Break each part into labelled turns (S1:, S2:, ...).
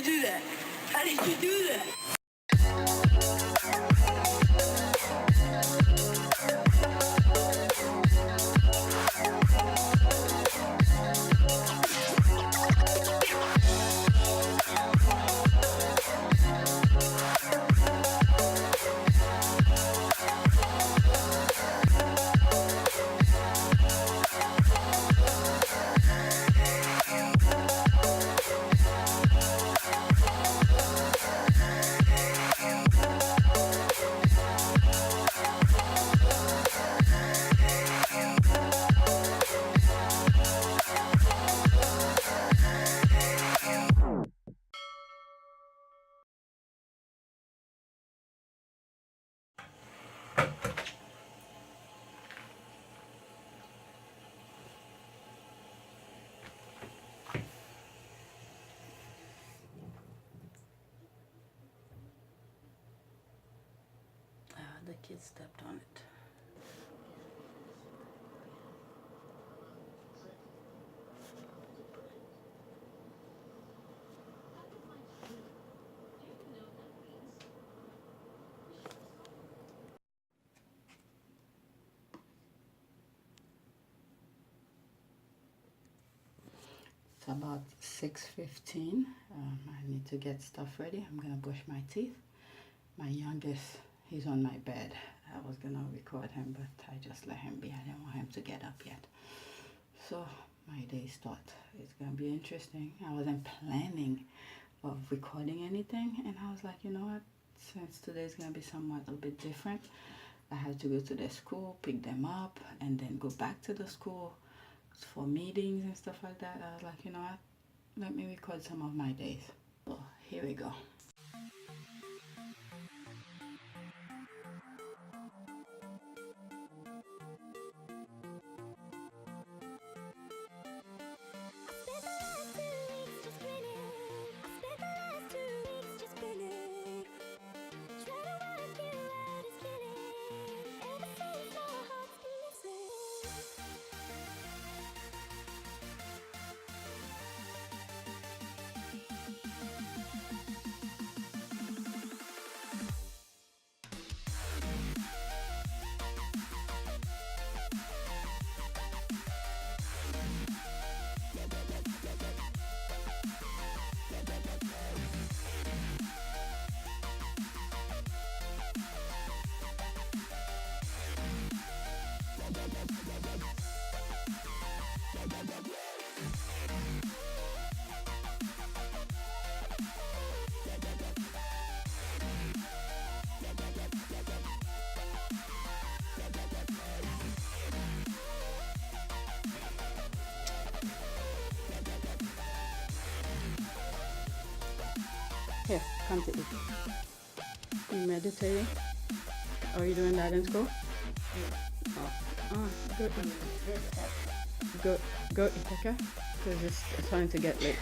S1: you do that? How did you do that? The kid stepped on it. It's about 6:15. I need to get stuff ready. I'm gonna brush my teeth. My youngest, he's on my bed. I was gonna record him, but I just let him be. I didn't want him to get up yet. So my day start. It's gonna be interesting. I wasn't planning of recording anything, and I was like, you know what? Since today's gonna be somewhat a bit different, I had to go to the school, pick them up, and then go back to the school for meetings and stuff like that. I was like, you know what? Let me record some of my days. So here we go. Here, come to eat. You meditating? Are you doing that in school? Oh, good. Go eat, okay? Because it's starting to get late.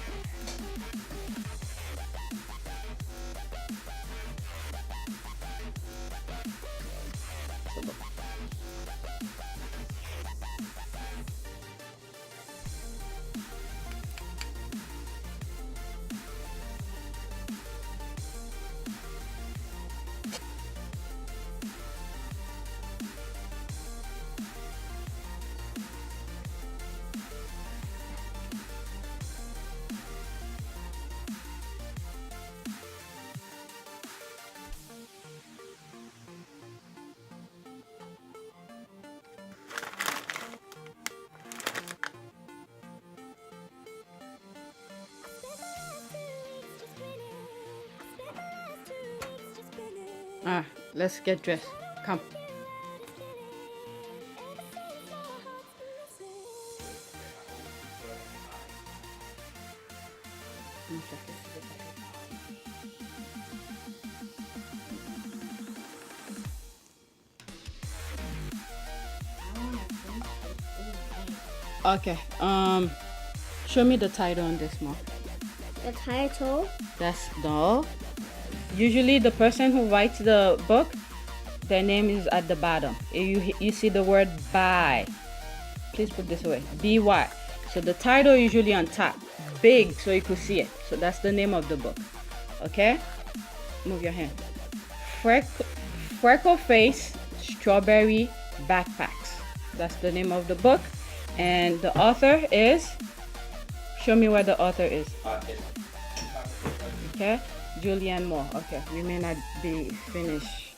S1: Let's get dressed. Come. Okay. Show me the title on this one.
S2: The title?
S1: That's no. Usually the person who writes the book, their name is at the bottom. You see the word buy. Please put this away. B-Y. So the title usually on top. big so you could see it. So that's the name of the book. Okay, move your hand. Freckle Face Strawberry Backpacks. That's the name of the book, and the author is. Show me where the author is. Okay, Julianne Moore. Okay, we may not be finished.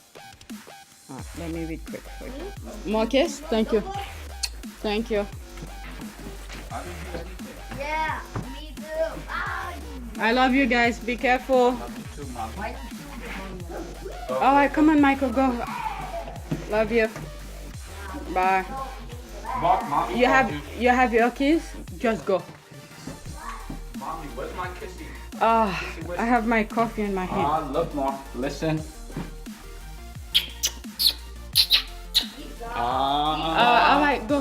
S1: Let me read quick for you. Marcus, thank you. Thank you.
S2: Yeah, me too. Bye.
S1: I love you guys. Be careful. All right, come on, Michael, go. Love you. Bye. You have your keys? Just go.
S3: Mommy, where's my kissy?
S1: I have my coffee in my hand.
S3: Look, Mom. Listen.
S1: All right, go.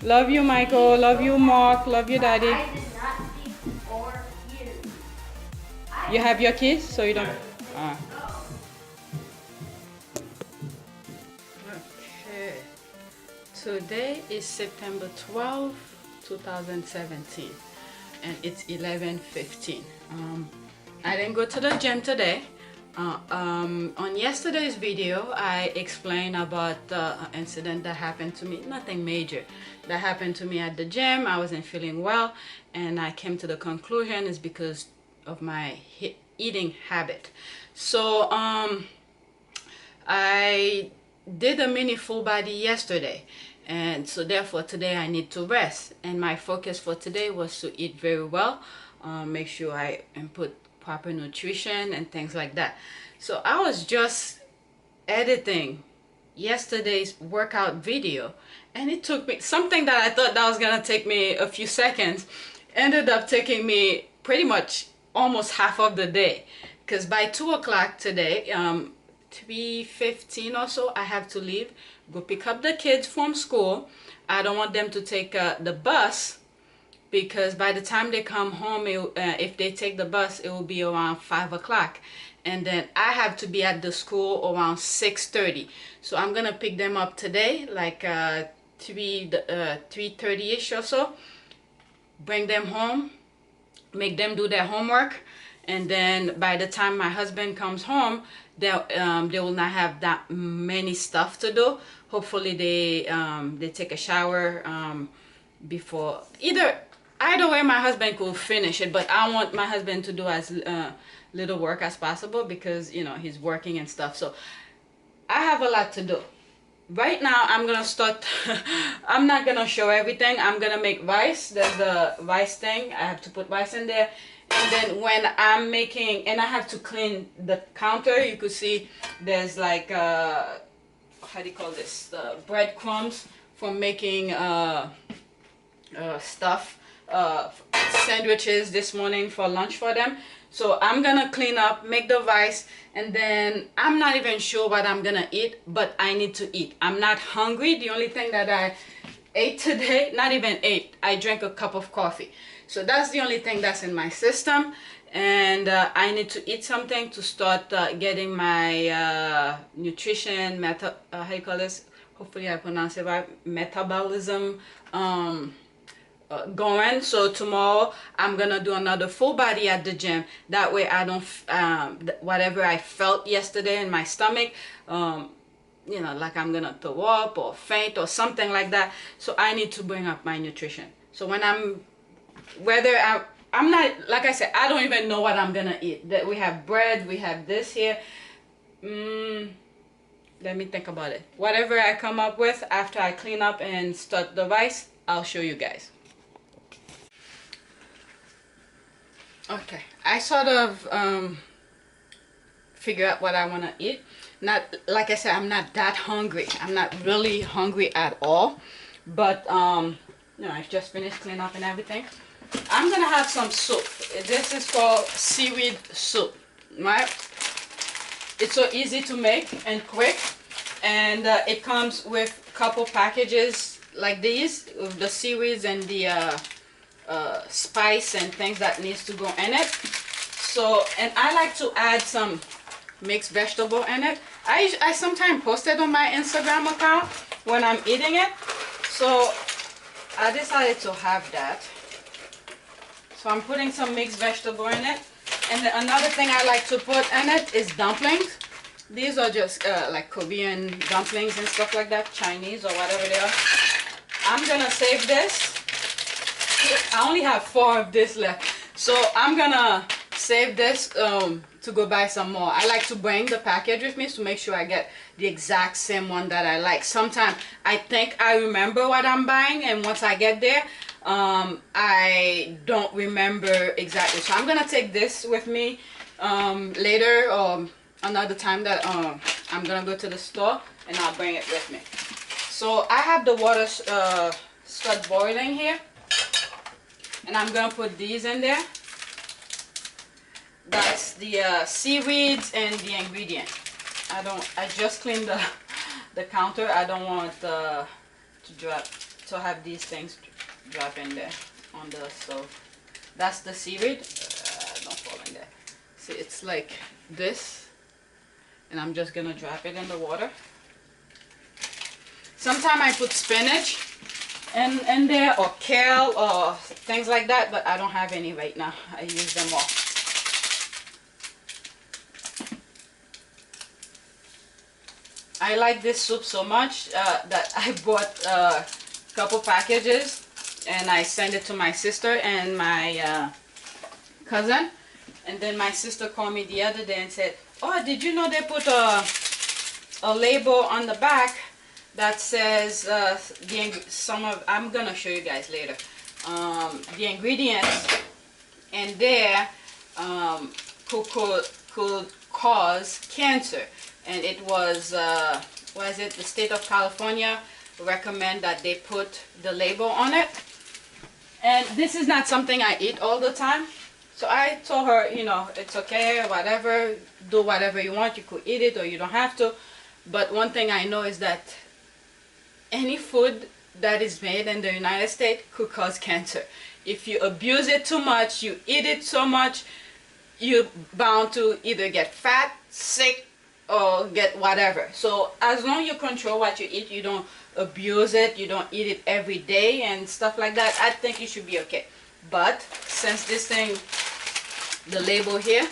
S1: Love you, Michael. Love you, Mark. Love you, Daddy.
S2: I did not see 4 years.
S1: You have your keys, so you don't. Okay. Today is September 12, 2017, and it's 11:15. I didn't go to the gym today. On yesterday's video, I explained about the incident that happened to me. Nothing major that happened to me at the gym. I wasn't feeling well, and I came to the conclusion it's because of my eating habit. So I did a mini full body yesterday, and so therefore today I need to rest, and my focus for today was to eat very well, make sure I input proper nutrition and things like that. So I was just editing yesterday's workout video, and it took me something that I thought that was gonna take me a few seconds, ended up taking me pretty much almost half of the day, because by 2 o'clock today, 3:15 or so, I have to leave, go pick up the kids from school. I don't want them to take the bus, because by the time they come home, if they take the bus, it will be around 5 o'clock, and then I have to be at the school around 6:30. So I'm gonna pick them up today, like 3:30ish or so, bring them home, make them do their homework, and then by the time my husband comes home, they will not have that many stuff to do. Hopefully they take a shower before. Either way, my husband could finish it, but I want my husband to do as little work as possible, because you know he's working and stuff. So I have a lot to do. Right now I'm gonna start. I'm not gonna show everything. I'm gonna make rice. There's the rice thing. I have to put rice in there, and then when I'm making, and I have to clean the counter. You could see there's like how do you call this? The breadcrumbs from making stuff. Sandwiches this morning for lunch for them. So I'm gonna clean up, make the rice, and then I'm not even sure what I'm gonna eat, but I need to eat. I'm not hungry. The only thing that I ate today, not even ate, I drank a cup of coffee. So that's the only thing that's in my system, and I need to eat something to start getting my nutrition, how do you call this? Hopefully I pronounce it right, metabolism going. So tomorrow I'm gonna do another full body at the gym. That way I don't whatever I felt yesterday in my stomach, you know, like I'm gonna throw up or faint or something like that. So I need to bring up my nutrition. So when I'm not, like I said, I don't even know what I'm gonna eat. That we have bread, we have this here. Let me think about it. Whatever I come up with after I clean up and start the rice, I'll show you guys. Okay, I sort of figure out what I want to eat. Not, like I said, I'm not that hungry. I'm not really hungry at all. But you know, I've just finished cleaning up and everything. I'm gonna have some soup. This is called seaweed soup, right? It's so easy to make and quick, and it comes with a couple packages like these with the seaweeds and the spice and things that needs to go in it. So, and I like to add some mixed vegetable in it. I sometimes post it on my Instagram account when I'm eating it. So I decided to have that. So I'm putting some mixed vegetable in it. And then another thing I like to put in it is dumplings. These are just like Korean dumplings and stuff like that, Chinese or whatever they are. I'm gonna save this. I only have 4 of this left, so I'm gonna save this to go buy some more. I like to bring the package with me to make sure I get the exact same one that I like. Sometimes I think I remember what I'm buying, and once I get there, I don't remember exactly. So I'm gonna take this with me later or another time that I'm gonna go to the store, and I'll bring it with me. So I have the water start boiling here, and I'm gonna put these in there. That's the seaweeds and the ingredient. I just cleaned the counter. I don't want to have these things drop in there on the stove. That's the seaweed. Don't fall in there. See, it's like this, and I'm just gonna drop it in the water. Sometimes I put spinach in there, or kale, or things like that, but I don't have any right now. I use them all. I like this soup so much that I bought a couple packages, and I sent it to my sister and my cousin. And then my sister called me the other day and said, "Oh, did you know they put a label on the back that says I'm gonna show you guys later, the ingredients in there could cause cancer." And it was the state of California recommend that they put the label on it. And this is not something I eat all the time, so I told her, you know, it's okay, whatever, do whatever you want, you could eat it or you don't have to. But one thing I know is that any food that is made in the United States could cause cancer. If you abuse it too much, you eat it so much, you're bound to either get fat, sick, or get whatever. So as long as you control what you eat, you don't abuse it, you don't eat it every day and stuff like that, I think you should be okay. But since this thing, the label here,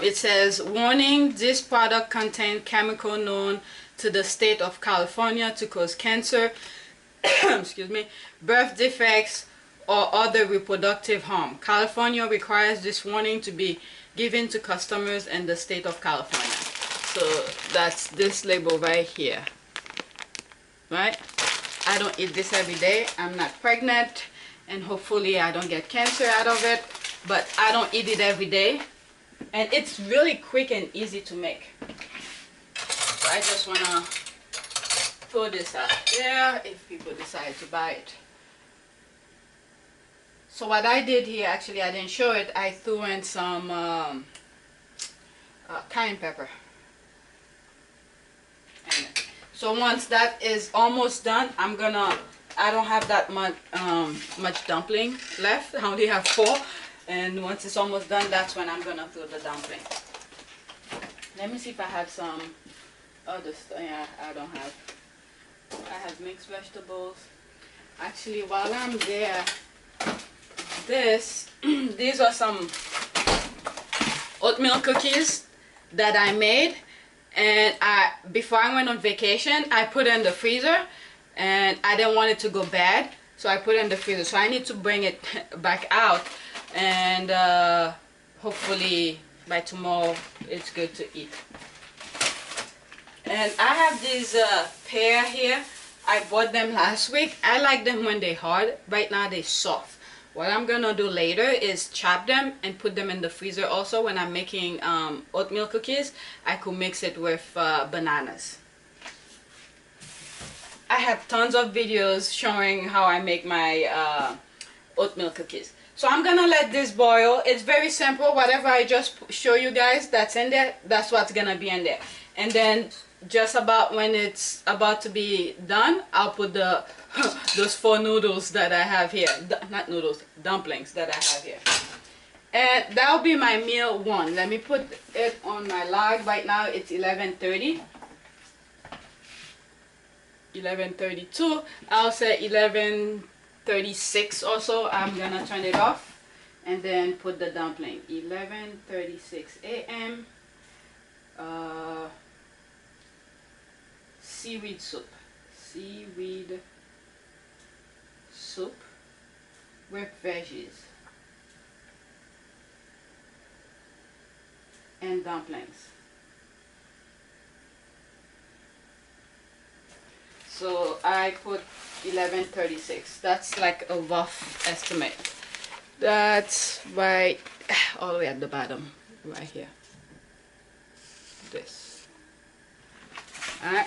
S1: it says, "Warning, this product contains chemical known to the state of California to cause cancer, excuse me, birth defects, or other reproductive harm. California requires this warning to be given to customers in the state of California." So that's this label right here, right? I don't eat this every day. I'm not pregnant, and hopefully I don't get cancer out of it, but I don't eat it every day, and it's really quick and easy to make. So I just want to throw this out there if people decide to buy it. So what I did here, actually I didn't show it, I threw in some cayenne pepper. So once that is almost done, I don't have that much dumpling left. I only have 4, and once it's almost done, that's when I'm gonna throw the dumpling. Let me see if I have some other stuff. Yeah, I don't have. I have mixed vegetables. Actually, while I'm there, these are some oatmeal cookies that I made, and before I went on vacation, I put in the freezer, and I didn't want it to go bad, so I put it in the freezer. So I need to bring it back out, and hopefully by tomorrow it's good to eat. And I have these pear here. I bought them last week. I like them when they're hard. Right now they're soft. What I'm gonna do later is chop them and put them in the freezer. Also, when I'm making oatmeal cookies, I could mix it with bananas. I have tons of videos showing how I make my oatmeal cookies. So I'm gonna let this boil. It's very simple. Whatever I just show you guys that's in there, that's what's gonna be in there. And then just about when it's about to be done, I'll put those 4 noodles that I have here. Not noodles, dumplings that I have here. And that'll be my meal 1. Let me put it on my log. Right now it's 11:30. 11:32. I'll say 11:36 or so. I'm gonna turn it off. and then put the dumpling. 11:36 a.m. Seaweed soup. Seaweed soup with veggies and dumplings. So I put 11:36. That's like a rough estimate. That's right all the way at the bottom, right here. This. Alright,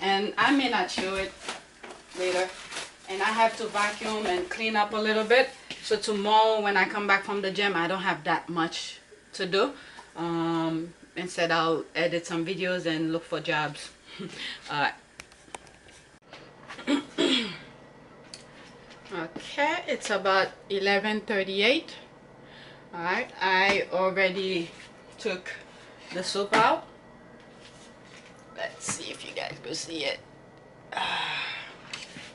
S1: and I may not show it later, and I have to vacuum and clean up a little bit, so tomorrow when I come back from the gym I don't have that much to do. Instead I'll edit some videos and look for jobs. Alright. Okay, it's about 11:38. Alright, I already took the soup out. Let's see if you guys can see it.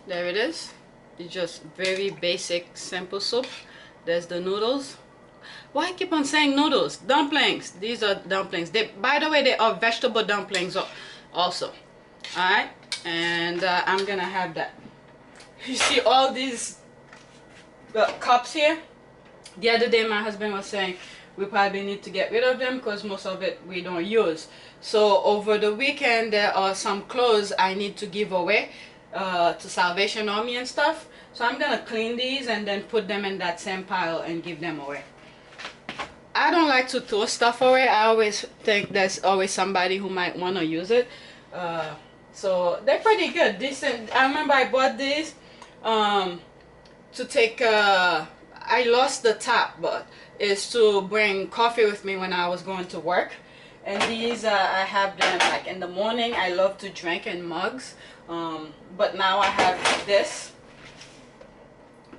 S1: There it is. It's just very basic, simple soup. There's the noodles. Why I keep on saying noodles? Dumplings. These are dumplings. They, by the way, they are vegetable dumplings also. Alright, and I'm gonna have that. You see all these cups here? The other day my husband was saying we probably need to get rid of them because most of it we don't use. So over the weekend there are some clothes I need to give away to Salvation Army and stuff. So I'm gonna clean these and then put them in that same pile and give them away. I don't like to throw stuff away. I always think there's always somebody who might want to use it. So they're pretty good, decent. I remember I bought these to take I lost the top, but it's to bring coffee with me when I was going to work. And these I have them like in the morning. I love to drink in mugs, but now I have this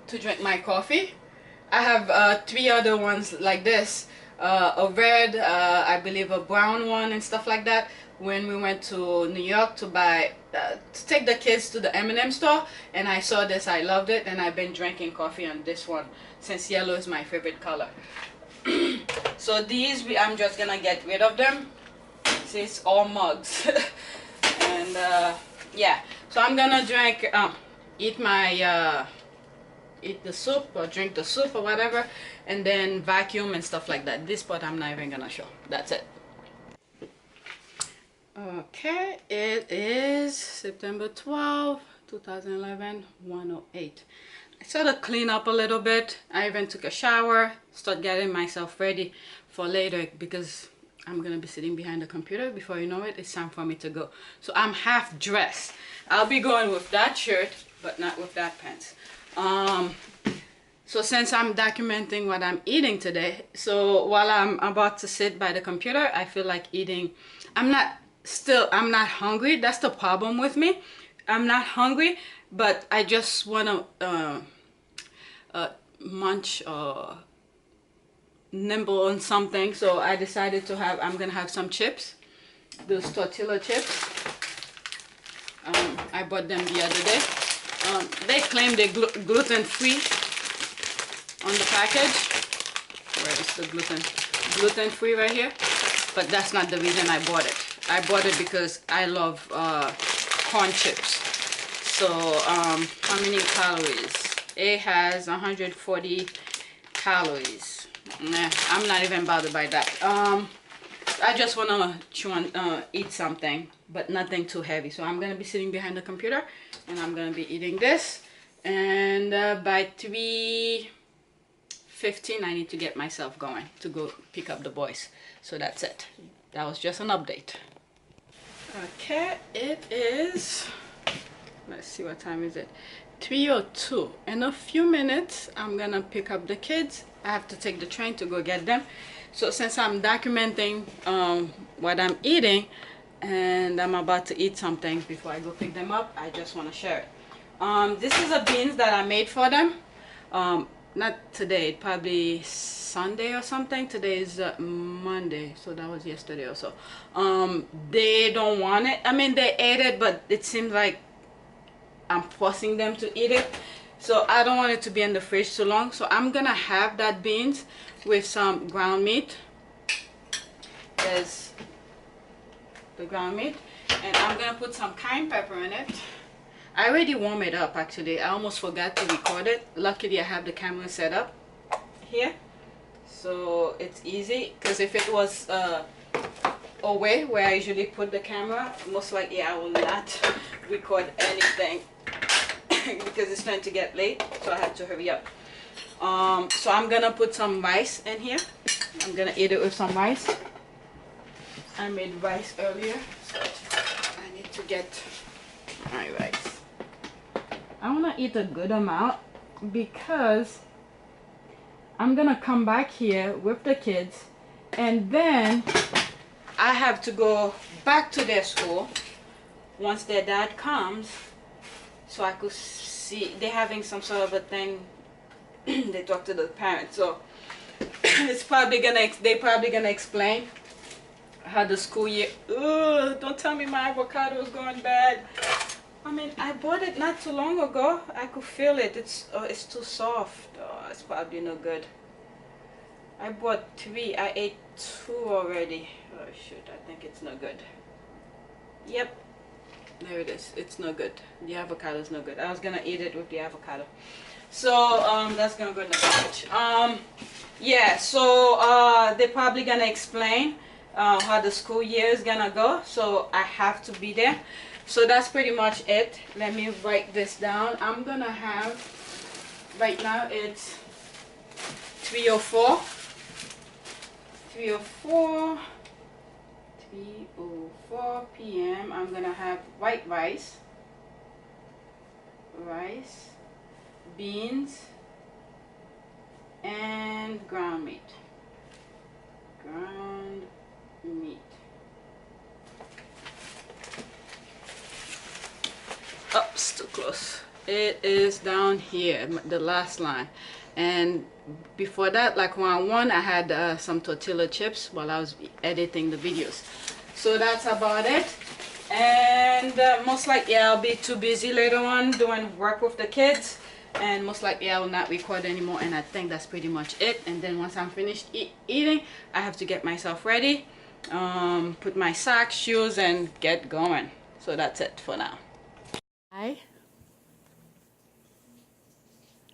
S1: to drink my coffee. I have 3 other ones like this, a red, I believe a brown one and stuff like that. When we went to New York to buy to take the kids to the M&M store, and I saw this, I loved it, and I've been drinking coffee on this one since yellow is my favorite color. So these I'm just gonna get rid of them. See, it's all mugs. And yeah, so I'm gonna drink eat my eat the soup or drink the soup or whatever, and then vacuum and stuff like that. This part I'm not even gonna show. That's it. Okay, it is September 12, 2011, 1:08. I sort of clean up a little bit. I even took a shower, start getting myself ready for later because I'm gonna be sitting behind the computer. Before you know it, it's time for me to go. So I'm half dressed. I'll be going with that shirt, but not with that pants. So since I'm documenting what I'm eating today, so while I'm about to sit by the computer, I feel like eating. I'm not hungry. That's the problem with me. I'm not hungry, but I just want to munch or nibble on something. So I decided to have, I'm gonna have some chips, those tortilla chips. I bought them the other day. They claim they're gluten-free on the package. Where is the gluten-free right here? But that's not the reason I bought it. I bought it because I love corn chips. So how many calories? It has 140 calories. Nah, I'm not even bothered by that. I just want to eat something, but nothing too heavy. So I'm gonna be sitting behind the computer and I'm gonna be eating this, and by 3:15 I need to get myself going to go pick up the boys. So that's it. That was just an update. Okay, it is, let's see, what time is it? 3:02. In a few minutes I'm gonna pick up the kids. I have to take the train to go get them. So since I'm documenting what I'm eating and I'm about to eat something before I go pick them up, I just want to share it. This is the beans that I made for them. Not today, probably Sunday or something. Today is Monday, so that was yesterday or so. They don't want it. I mean, they ate it, but it seems like I'm forcing them to eat it. So I don't want it to be in the fridge too long. So I'm gonna have that beans with some ground meat. There's the ground meat. And I'm gonna put some cayenne pepper in it. I already warmed it up actually. I almost forgot to record it. Luckily I have the camera set up here. So it's easy, because if it was away where I usually put the camera, most likely I will not record anything because it's starting to get late, so I have to hurry up. So I'm gonna put some rice in here. I'm gonna eat it with some rice. I made rice earlier, so I need to get my rice. I wanna eat a good amount because I'm gonna come back here with the kids, and then I have to go back to their school once their dad comes, so I could see they're having some sort of a thing. They talk to the parents, so it's probably gonna explain how the school year. Ugh, don't tell me my avocado is going bad. I mean, I bought it not too long ago. I could feel it. It's too soft. Oh, it's probably no good. I bought 3. I ate 2 already. Oh shoot, I think it's no good. Yep, there it is. It's no good. The avocado is no good. I was gonna eat it with the avocado. So that's gonna go in the garbage. Yeah, so they're probably gonna explain how the school year is gonna go. So I have to be there. So that's pretty much it. Let me write this down. I'm gonna have, right now it's 3:04 p.m. I'm gonna have white rice, beans, and ground meat. Oh, it's too close. It is down here, the last line. And before that, like round 1, I had some tortilla chips while I was editing the videos. So that's about it. And most likely I'll be too busy later on doing work with the kids, and most likely I will not record anymore. And I think that's pretty much it. And then once I'm finished eating, I have to get myself ready, put my socks, shoes, and get going. So that's it for now.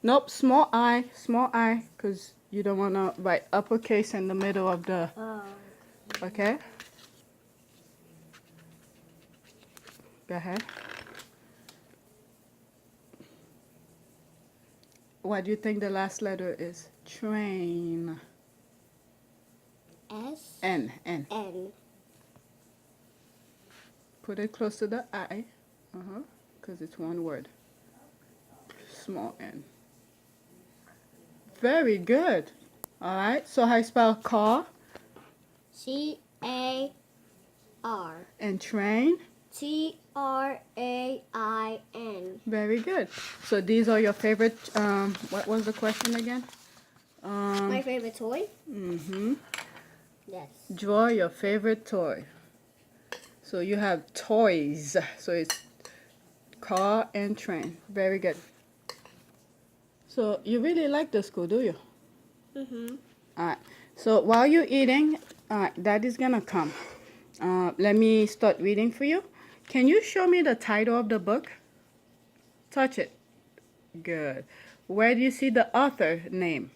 S1: Nope, small I, because you don't want to write uppercase in the middle of the, okay? Go ahead. What do you think the last letter is? Train.
S2: S.
S1: N.
S2: N.
S1: Put it close to the I, because it's one word. Small n. Very good. All right. So how you spell car?
S2: C-A-R.
S1: And train?
S2: T-R-A-I-N.
S1: Very good. So these are your favorite. What was the question again?
S2: My favorite toy? Yes.
S1: Draw your favorite toy. So you have toys. So it's car and train. Very good. So you really like the school, do you? All right. So while you're eating, Daddy's gonna come. Let me start reading for you. Can you show me the title of the book? Touch it. Good. Where do you see the author name?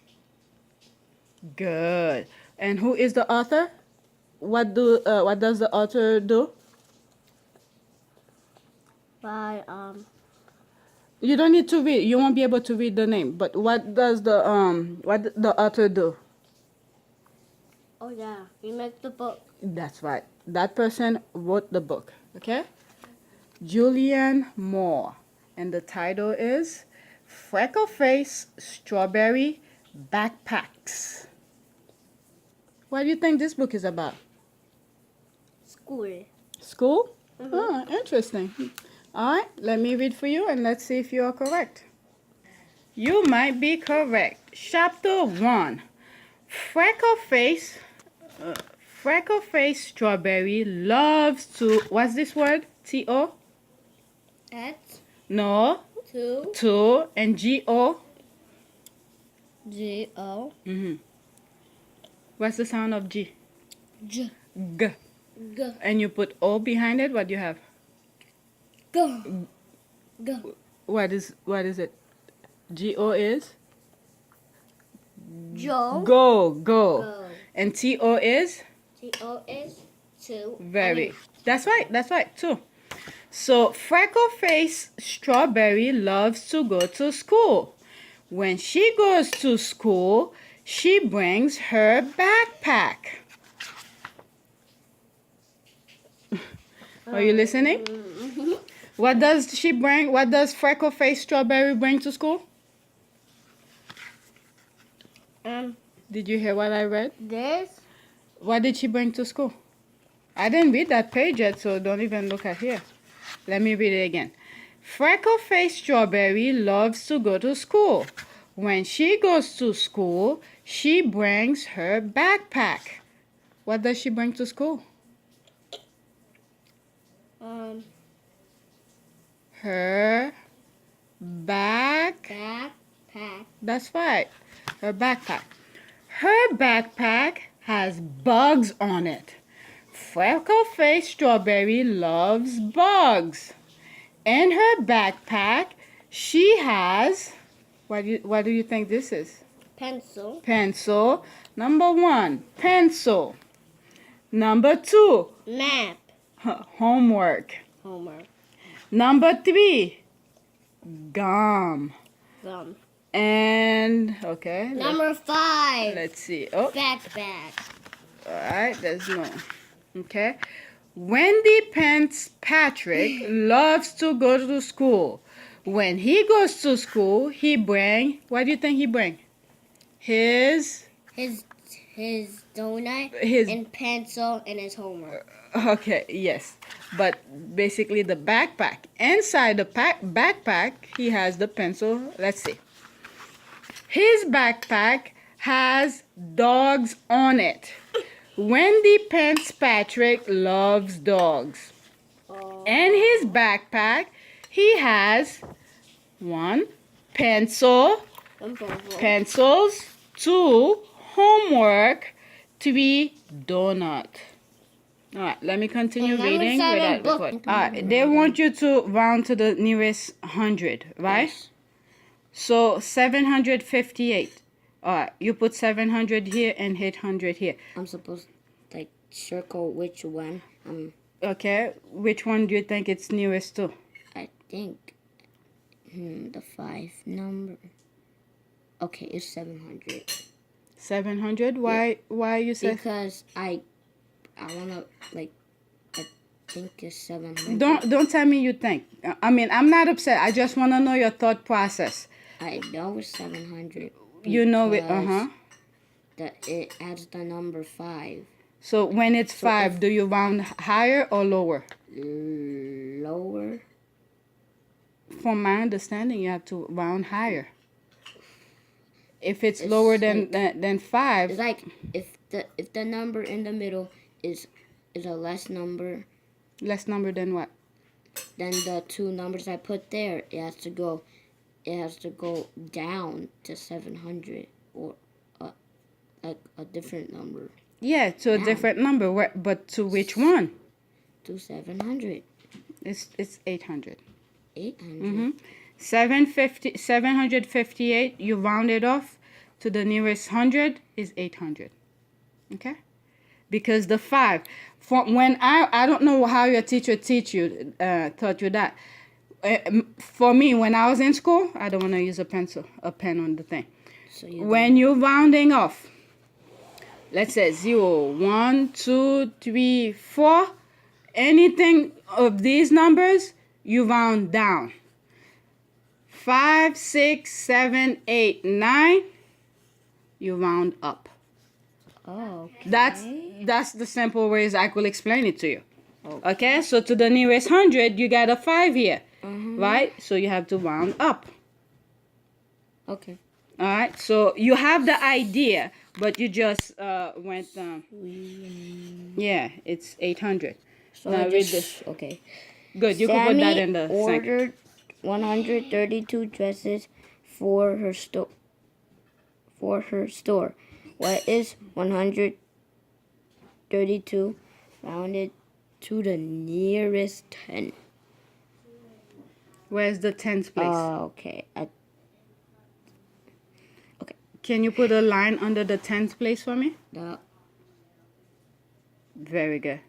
S1: Good. And who is the author? What does the author do? You don't need to read. You won't be able to read the name. But what does the author do?
S2: Oh yeah, he makes the book.
S1: That's right. That person wrote the book. Okay? Julianne Moore. And the title is Freckle Face Strawberry Backpacks. What do you think this book is about?
S2: School.
S1: School? Oh, interesting. All right, let me read for you and let's see if you are correct. You might be correct. Chapter 1. Freckle Face Strawberry loves to, what's this word? T-O?
S2: At?
S1: No,
S2: 2.
S1: 2. And G-O?
S2: G-O.
S1: What's the sound of G?
S2: G.
S1: G.
S2: G.
S1: And you put O behind it, what do you have?
S2: Go. Go.
S1: What is it? G-O is?
S2: Joe.
S1: Go.
S2: Go.
S1: And T-O is?
S2: T-O is 2.
S1: Very. That's right, 2. So, freckle-faced Strawberry loves to go to school. When she goes to school, she brings her backpack. Are you listening? What does she bring? What does freckle-faced Strawberry bring to school? Did you hear what I read?
S2: This.
S1: What did she bring to school? I didn't read that page yet, so don't even look at here. Let me read it again. Freckle-faced Strawberry loves to go to school. When she goes to school, she brings her backpack. What does she bring to school? Her
S2: Backpack.
S1: That's right. Her backpack. Her backpack has bugs on it. Freckle-faced Strawberry loves bugs. In her backpack, she has, what do you think this is?
S2: Pencil.
S1: Pencil. Number 1, pencil. Number 2,
S2: Map.
S1: homework.
S2: Homework.
S1: Number 3, gum.
S2: Gum.
S1: And, okay.
S2: Number 5.
S1: Let's see. Oh,
S2: Backpack.
S1: all right. There's no. Okay. Wendy Pence Patrick loves to go to school. When he goes to school, he bring, what do you think he bring? His
S2: donut and pencil and his homework.
S1: Okay, yes. But basically the backpack. Inside the backpack, he has the pencil. Let's see. His backpack has dogs on it. Wendy Pence Patrick loves dogs. In his backpack, he has 1, pencils, 2, homework, 3, donut. All right, let me continue
S2: And number
S1: reading
S2: 7,
S1: without
S2: book.
S1: recording. All right, they want you to round to the nearest 100, right?
S2: Yes.
S1: So 758. All right, you put 700 here and 800 here.
S2: I'm supposed to like circle which one.
S1: Okay, which one do you think it's nearest to?
S2: I think the 5 number. Okay, it's 700.
S1: 700. Why you say?
S2: Because I wanna like I think it's 700.
S1: Don't tell me you think. I mean, I'm not upset. I just want to know your thought process.
S2: I know it's 700.
S1: You know it.
S2: That it adds the number 5.
S1: So when it's 5, do you round higher or lower?
S2: Lower.
S1: From my understanding, you have to round higher. If it's lower than 5,
S2: It's like if the number in the middle is a less number.
S1: Less number than what?
S2: Then the 2 numbers I put there, it has to go down to 700 or like a different number.
S1: Yeah, to a different number. But to which one?
S2: To 700.
S1: It's 800.
S2: 800.
S1: 758, you round it off to the nearest 100 is 800. Okay? Because the 5, when I don't know how your teacher taught you that. For me, when I was in school, I don't want to use a pen on the thing.
S2: So
S1: when you're rounding off, let's say 0, 1, 2, 3, 4, anything of these numbers, you round down. 5, 6, 7, 8, 9, you round up.
S2: Oh, okay.
S1: That's the simple ways I could explain it to you. Okay, so to the nearest 100, you got a 5 here, right? So you have to round up.
S2: Okay.
S1: All right, so you have the idea, but you just went yeah, it's 800.
S2: So
S1: now
S2: I
S1: read
S2: just,
S1: this.
S2: Okay.
S1: Good, you can put that in the
S2: ordered 132 dresses for her store. What is 132 rounded to the nearest 10?
S1: Where's the tens place?
S2: Okay.
S1: Can you put a line under the tens place for me?
S2: The
S1: Very good.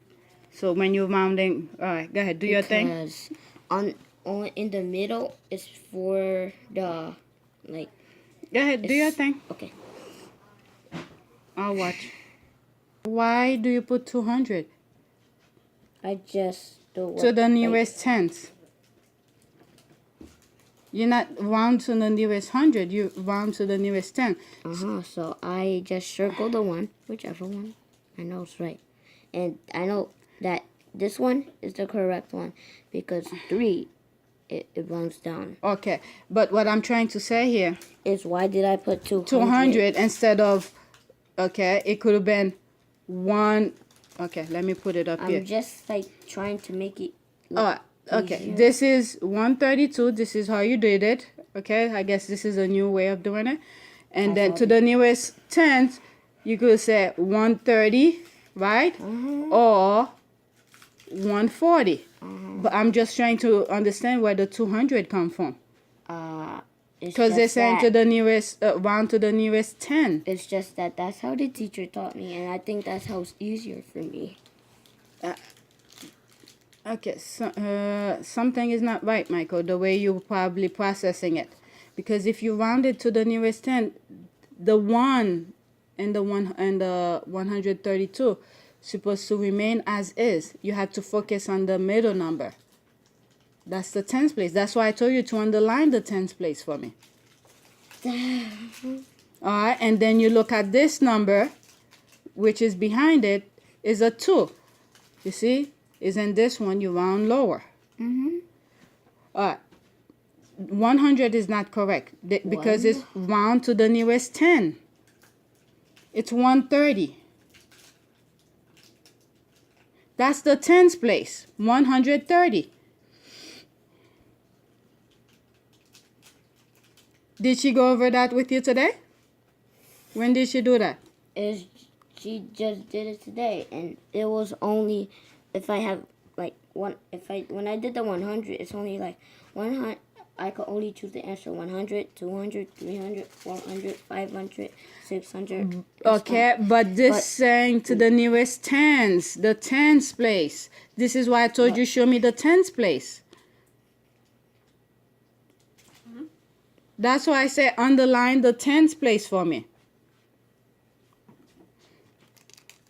S1: So when you're rounding, all right, go ahead, do your thing.
S2: Because on in the middle is for the like.
S1: Go ahead, do your thing.
S2: Okay.
S1: I'll watch. Why do you put 200?
S2: I just do
S1: To the nearest tens. You're not round to the nearest 100, you round to the nearest 10.
S2: So I just circle the one, whichever one I know is right. And I know that this one is the correct one because 3, it rounds down.
S1: Okay, but what I'm trying to say here
S2: Is why did I put 200?
S1: 200 instead of, okay, it could have been 1. Okay, let me put it up here.
S2: I'm just like trying to make it
S1: Oh, okay,
S2: easier.
S1: this is 132. This is how you did it. Okay, I guess this is a new way of doing it. And then to the nearest tens, you could say 130, right? Or 140. But I'm just trying to understand where the 200 come from. Because they're saying to the nearest, round to the nearest 10.
S2: It's just that that's how the teacher taught me, and I think that's how it's easier for me.
S1: Okay, so, something is not right, Michael, the way you're probably processing it. Because if you round it to the nearest 10, the 1 and the 132 supposed to remain as is. You have to focus on the middle number. That's the tens place. That's why I told you to underline the tens place for me. All right, and then you look at this number, which is behind it, is a 2. You see? Is in this one, you round lower. All right. 100 is not correct because it's round to the nearest 10. It's 130. That's the tens place, 130. Did she go over that with you today? When did she do that?
S2: She just did it today, and it was only if I have like when I did the 100, it's only like 100. I could only choose the answer 100, 200, 300, 400, 500, 600.
S1: Okay, but this saying to the nearest tens, the tens place. This is why I told you show me the tens place. That's why I say underline the tens place for me.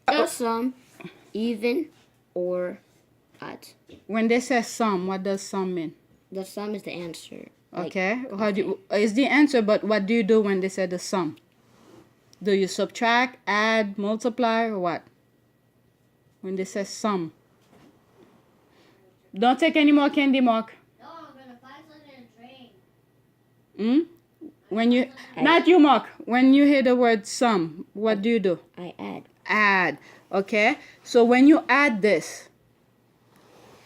S2: The sum, even or odd.
S1: When they say sum, what does sum mean?
S2: The sum is the answer.
S1: Okay. How do you, is the answer, but what do you do when they say the sum? Do you subtract, add, multiply, or what? When they say sum. Don't take any more candy, Mark.
S4: No, I'm gonna find something in a train.
S1: When you, not you, Mark. When you hear the word sum, what do you do?
S2: I add.
S1: Add. Okay. So when you add this,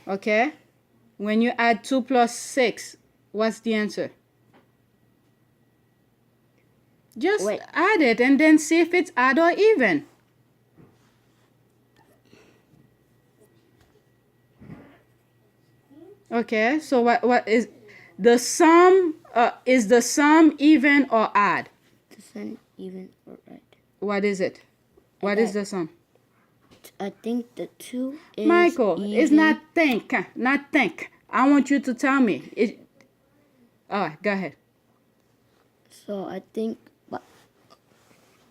S1: okay, when you add 2 plus 6, what's the answer? Just add it and then see if it's odd or even. Okay, so what is the sum? Is the sum even or odd?
S2: The sum even or odd.
S1: What is it? What is the sum?
S2: I think the 2 is
S1: Michael,
S2: even.
S1: it's not think. Not think. I want you to tell me. All right, go ahead.
S2: So I think, but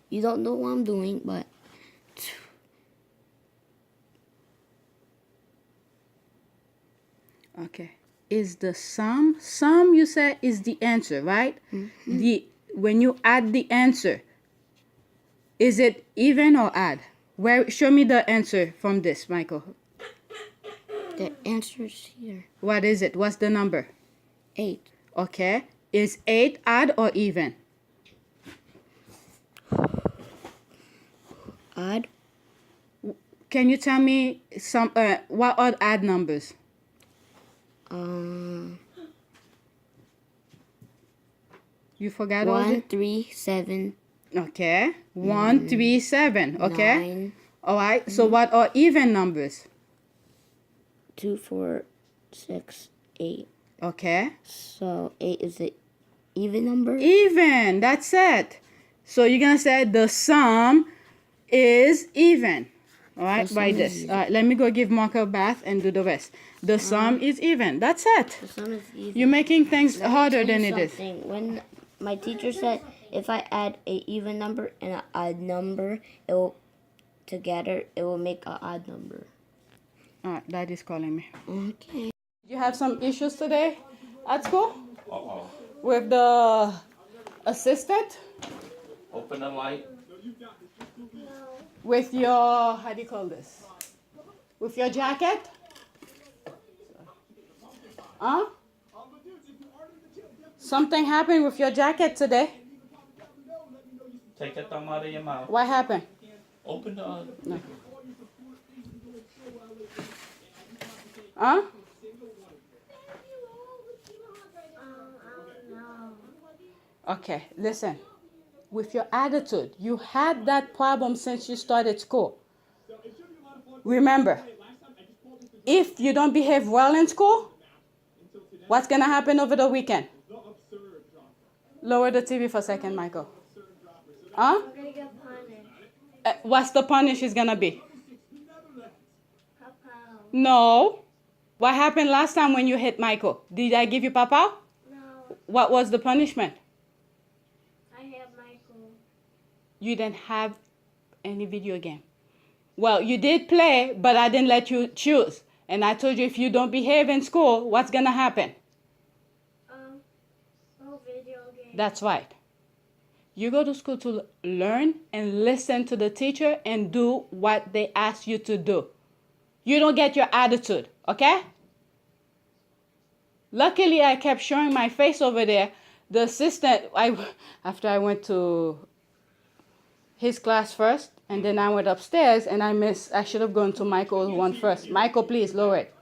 S2: you don't know what I'm doing, but
S1: okay. Is the sum? Sum you said is the answer, right? When you add the answer, is it even or odd? Where show me the answer from this, Michael.
S2: the answer is here.
S1: What is it? What's the number?
S2: 8.
S1: Okay. Is 8 odd or even?
S2: Odd.
S1: Can you tell me some what are odd numbers? You forgot all the...
S2: 1, 3, 7.
S1: Okay. 1, 3, 7. Okay.
S2: 9.
S1: All right. So what are even numbers?
S2: 2, 4, 6, 8.
S1: Okay.
S2: So 8 is the even number?
S1: Even. That's it. So you're going to say the sum is even. All right.
S2: The
S1: Write
S2: sum is
S1: this.
S2: even.
S1: All right. Let me go give Mark a bath and do the rest. The sum is even. That's it.
S2: The sum is even.
S1: You're making things
S2: Let me
S1: harder
S2: tell
S1: than
S2: you
S1: it is.
S2: something. When my teacher said if I add a even number and an odd number, it will together it will make an odd number.
S1: All right. Daddy's calling me.
S2: Okay.
S1: You have some issues today at school
S3: Uh-oh.
S1: with the assistant?
S3: Open the light.
S1: With your, how do you call this? With your jacket? Huh? Something happened with your jacket today.
S3: Take your thumb out of your mouth.
S1: What happened?
S3: Open the
S1: No. Huh? Okay, listen. With your attitude, you had that problem since you started school. Remember, if you don't behave well in school, what's going to happen over the weekend? Lower the TV for a second, Michael. Huh?
S4: I'm gonna get punished.
S1: What's the punish is going to be?
S4: Papa.
S1: No. What happened last time when you hit Michael? Did I give you Papa?
S4: No,
S1: What was the punishment?
S4: I have Michael.
S1: You didn't have any video game. Well, you did play, but I didn't let you choose. And I told you if you don't behave in school, what's going to happen?
S4: No video game.
S1: That's right. You go to school to learn and listen to the teacher and do what they ask you to do. You don't get your attitude, okay? Luckily, I kept showing my face over there. The assistant, after I went to his class first, and then I went upstairs, and I should have gone to Michael's one first. Michael, please, lower it.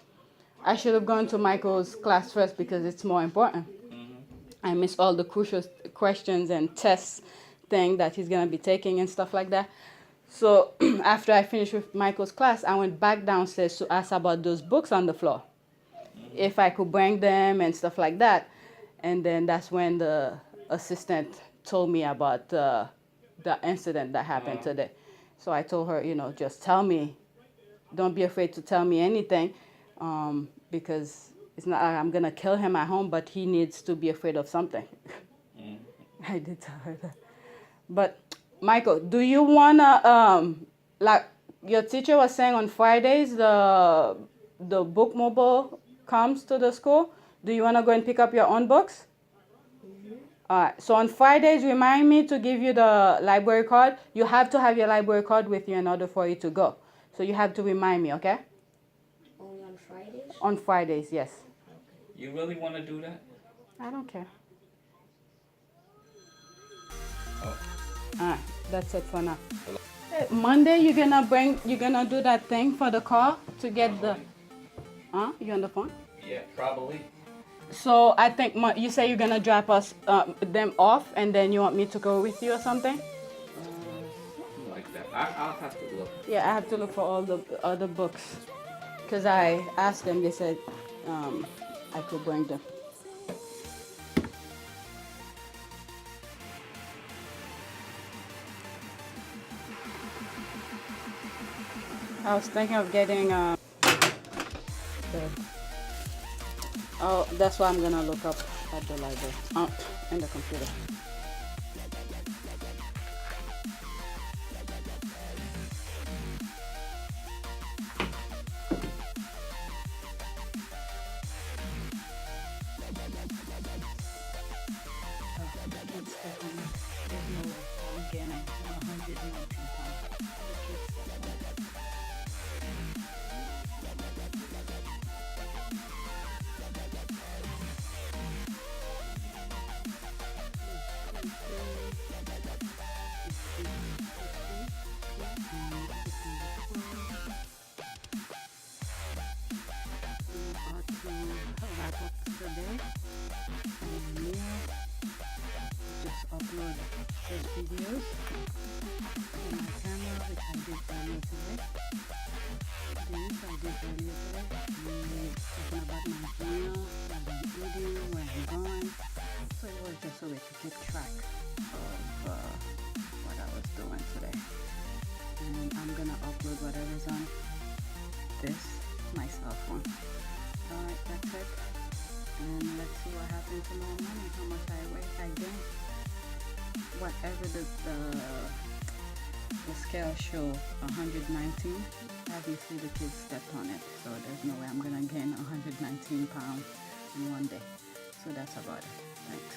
S1: I should have gone to Michael's class first because it's more important. I missed all the crucial questions and tests thing that he's going to be taking and stuff like that. So after I finished with Michael's class, I went back downstairs to ask about those books on the floor, if I could bring them and stuff like that. And then that's when the assistant told me about the incident that happened today. So I told her, just tell me. Don't be afraid to tell me anything, because it's not like I'm going to kill him at home, but he needs to be afraid of something. I did tell her that. But, Michael, do you want to, like your teacher was saying on Fridays, the book mobile comes to the school. Do you want to go and pick up your own books? All right. So on Fridays, remind me to give you the library card. You have to have your library card with you in order for you to go. So you have to remind me, okay?
S2: Only on Fridays?
S1: On Fridays, yes.
S3: You really want to do that?
S1: I don't care.
S3: Oh.
S1: All right. That's it for now. Hey, Monday, you're gonna do that thing for the car to get the... Huh? You on the phone?
S3: Yeah, probably.
S1: So I think you say you're gonna drop us them off, and then you want me to go with you or something?
S3: Something like that. I'll have to look.
S1: Yeah, I have to look for all the other books, cause I asked them. They said I could bring them. I was thinking of getting oh, that's what I'm gonna look up at the library. In the computer. videos on my camera, which I did earlier today. Talking about my meal, what I'm eating, where I'm going. So it was just a way to keep track of what I was doing today. And I'm gonna upload whatever's on this, my cell phone. Alright, that's it. And let's see what happens tomorrow morning, how much I weigh, I gain. Whatever the scale show 119, obviously the kids stepped on it, so there's no way I'm gonna gain 119 pounds in one day. So that's about it. Thanks.